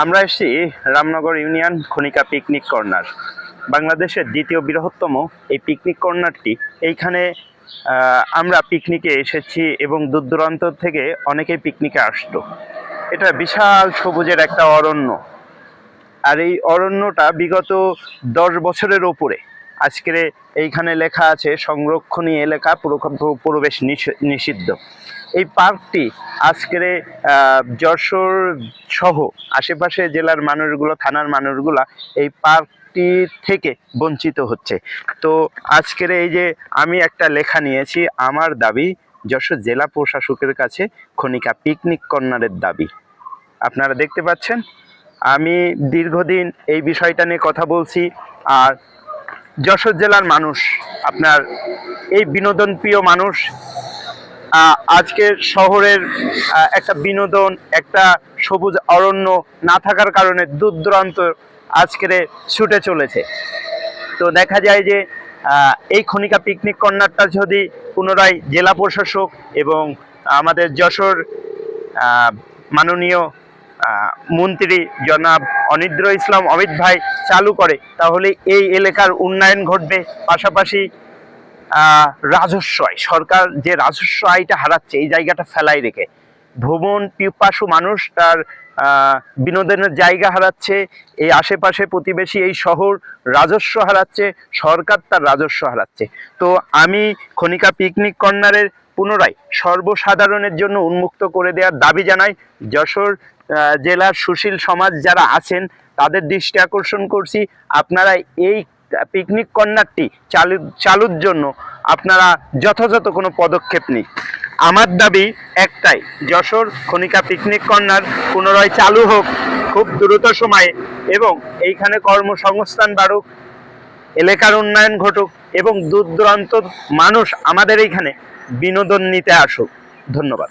আমরা এসেছি Ramnagar union Khanika picnic corner. বাংলাদেশের দ্বিতীয় বৃহত্তম এই পিকনিক কর্নারটি। এইখানে আমরা পিকনিকে এসেছি এবং দূর দূরান্ত থেকে অনেকেই পিকনিকে আসতো। এটা বিশাল সবুজের একটা অরণ্য, আর এই অরণ্যটা বিগত 10 বছরের ওপরে। আজকের এইখানে লেখা আছে সংরক্ষণীয় এলাকা, প্রবেশ নিষিদ্ধ। এই পার্কটি আজকের যশোর সহ আশেপাশে জেলার মানুষগুলো, থানার মানুষগুলা এই পার্কটি থেকে বঞ্চিত হচ্ছে। তো আজকের এই যে আমি একটা লেখা নিয়েছি, আমার দাবি যশোর জেলা প্রশাসকের কাছে খনিকা পিকনিক কর্নারের দাবি। আপনারা দেখতে পাচ্ছেন আমি দীর্ঘদিন এই বিষয়টা নিয়ে কথা বলছি। আর যশোর জেলার মানুষ, আপনার এই বিনোদন প্রিয় মানুষ, আজকের শহরের একটা বিনোদন, একটা সবুজ অরণ্য না থাকার কারণে দূর দূরান্ত আজকের ছুটে চলেছে। তো দেখা যায় যে এই খনিকা পিকনিক কর্নারটা যদি পুনরায় জেলা প্রশাসক এবং আমাদের যশোর মাননীয় মন্ত্রী জনাব অনিদ্র ইসলাম অমিত ভাই চালু করে, তাহলে এই এলাকার উন্নয়ন ঘটবে। পাশাপাশি রাজস্ব আয়, সরকার যে রাজস্ব আয়টা হারাচ্ছে এই জায়গাটা ফেলাই রেখে, ভ্রমণ পিপাসু মানুষ তার বিনোদনের জায়গা হারাচ্ছে। এই আশেপাশে প্রতিবেশী এই শহর রাজস্ব হারাচ্ছে, সরকার তার রাজস্ব হারাচ্ছে। তো আমি খনিকা পিকনিক কর্নারের পুনরায় সর্বসাধারণের জন্য উন্মুক্ত করে দেওয়ার দাবি জানাই। যশোর জেলার সুশীল সমাজ যারা আছেন তাদের দৃষ্টি আকর্ষণ করছি, আপনারা এই পিকনিক কর্নারটি চালুর জন্য আপনারা যথাযথ কোনো পদক্ষেপ নিন। আমার দাবি একটাই, যশোর খনিকা পিকনিক কর্নার পুনরায় চালু হোক খুব দ্রুত সময়ে, এবং এইখানে কর্মসংস্থান বাড়ুক, এলাকার উন্নয়ন ঘটুক এবং দূর দূরান্ত মানুষ আমাদের এইখানে বিনোদন নিতে আসুক। ধন্যবাদ।